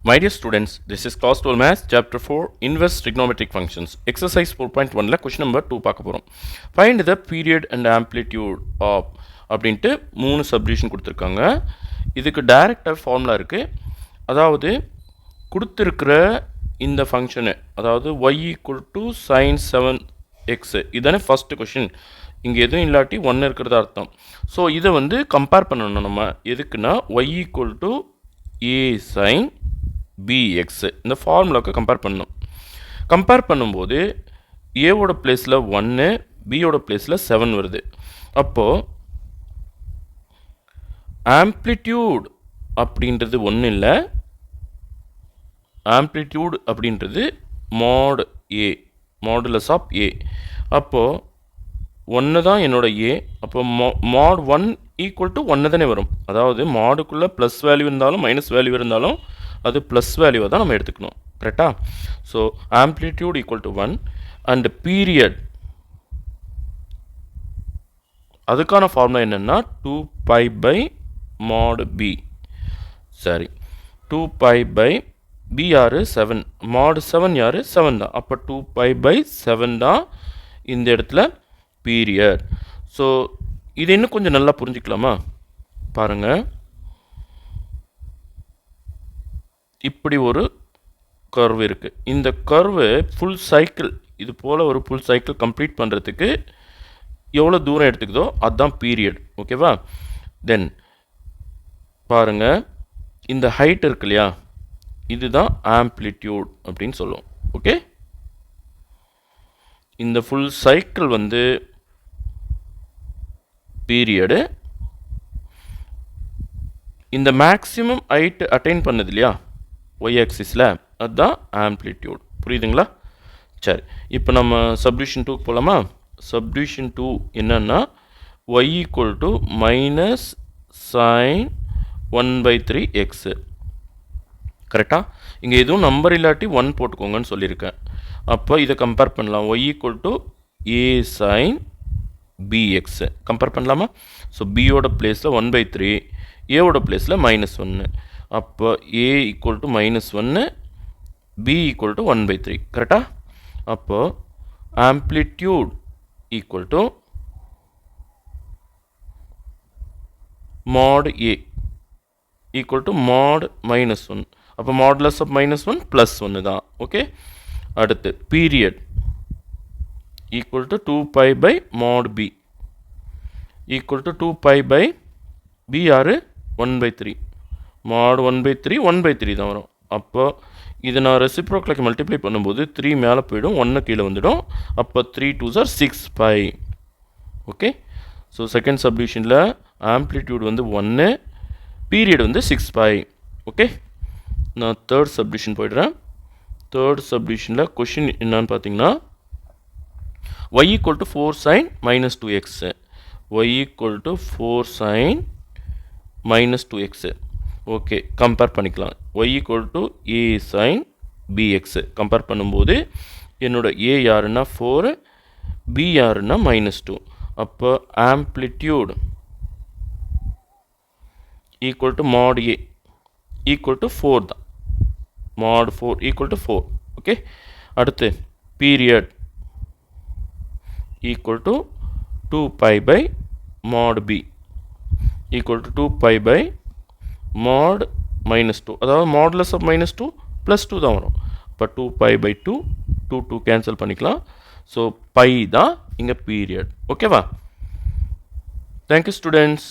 My dear students, this is class 12 maths chapter 4 inverse trigonometric functions exercise 4.1 question number 2 பார்க்க போறோம். Find the period and amplitude of அப்படின்ட்டு மூணு subdivision கொடுத்துருக்காங்க. இதுக்கு டைரக்டாக ஃபார்முலா இருக்குது. அதாவது கொடுத்துருக்கிற இந்த ஃபங்க்ஷனு அதாவது y equal to sign 7x இதுதானே ஃபஸ்ட்டு கொஷின். இங்கே எதுவும் இல்லாட்டி 1 இருக்கிறது அர்த்தம். ஸோ இதை வந்து கம்பேர் பண்ணணும் நம்ம எதுக்குன்னா y equal to a sine bx இந்த ஃபார்முலாவுக்கு கம்பேர் பண்ணணும். கம்பேர் பண்ணும்போது ஏவோட பிளேஸில் 1 பியோட பிளேஸில் 7 வருது. அப்போது ஆம்ப்ளிடியூட் அப்படின்றது ஒன்றும் இல்லை, ஆம்ப்ளிடியூட் அப்படின்றது மாட் ஏ, மாடுலஸ் ஆஃப் ஏ. அப்போது 1 தான் என்னோட ஏ. அப்போ மாட் 1 ஈக்குவல் டு 1 தானே வரும். அதாவது மாடுக்குள்ளே ப்ளஸ் வேல்யூ இருந்தாலும் மைனஸ் வேல்யூ இருந்தாலும் அது ப்ளஸ் வேல்யூவை தான் நம்ம எடுத்துக்கணும். கரெக்டா? So amplitude equal to 1 and period அதுக்கான ஃபார்முலா என்னென்னா 2 பை பை மாட் பி. சரி, 2 பை பை பி யார் 7, மாட் 7 யார் 7 தான். அப்போ 2 பை பை 7 தான் இந்த இடத்துல பீரியட். ஸோ இது இன்னும் கொஞ்சம் நல்லா புரிஞ்சுக்கலாமா? பாருங்கள், இப்படி ஒரு கர்வ் இருக்குது. இந்த கர்வு ஃபுல் சைக்கிள் இது போல் ஒரு ஃபுல் சைக்கிள் கம்ப்ளீட் பண்ணுறதுக்கு எவ்வளோ தூரம் எடுத்துக்குதோ அதுதான் பீரியட். ஓகேவா? தென் பாருங்கள், இந்த ஹைட் இருக்கு இல்லையா, இதுதான் ஆம்ப்ளிடியூட் அப்படின்னு சொல்லுவோம். ஓகே, இந்த ஃபுல் சைக்கிள் வந்து பீரியடு. இந்த மேக்ஸிமம் ஹைட் அட்டைன் பண்ணது இல்லையா ஒய் ஆக்சிஸில், அதுதான் ஆம்ப்ளிடியூட். புரியுதுங்களா? சரி, இப்போ நம்ம சப்டிவிஷன் 2க்கு போகலாமா? சப்டிவிஷன் 2 என்னன்னா y equal to minus sine 1/3x. கரெக்டாக? இங்கே எதுவும் நம்பர் இல்லாட்டி 1 போட்டுக்கோங்கன்னு சொல்லியிருக்கேன். அப்போ இதை கம்பேர் பண்ணலாம். Y equal to a sine b x compare பண்ணலாமா? ஸோ பியோட பிளேஸில் 1/3, ஏவோட பிளேஸில் -1. அப்போ a equal to -1, b equal to 1/3. கரெக்டாக? அப்போது amplitude equal to mod a equal to mod -1. அப்போ மாடுலஸ் ஆஃப் -1 +1 தான். ஓகே, அடுத்து period equal to 2 pi by mod b equal to 2 pi by b or 1/3. Mod 1/3 1/3 தான் வரும். அப்போ இதை நான் ரெசிப்ரோக்கலுக்கு மல்டிப்ளை பண்ணும்போது 3 மேலே போயிடும், 1 கீழே வந்துடும். அப்போ 3 2s are 6 pi. Okay, so second சப்டிவிஷனில் ஆம்ப்ளிடியூட் வந்து 1, பீரியட் வந்து 6 பை. ஓகே, நான் தேர்ட் சப்டிவிஷன் போய்டுறேன். தேர்ட் சப்டிவிஷனில் கொஷின் என்னன்னு பார்த்தீங்கன்னா y equal to 4 sin -2x, y equal to 4 sin -2x. Okay, compare பண்ணிக்கலாம். y equal to a sin bx compare பண்ணும்போது என்னோட a யாருன்னா 4, b யாருன்னா -2. அப்போ amplitude equal to Mat a equal to 4 தான். மாட் 4 ஈக்குவல் டு 4. ஓகே, அடுத்து period equal to 2 pi by mod b equal to 2 pi by mod -2. அதாவது modulus of -2 +2 தான் வரும். இப்போ 2 pi by 2 2 கேன்சல் பண்ணிக்கலாம். ஸோ பை தான் இங்கே பீரியட். ஓகேவா? Thank you students.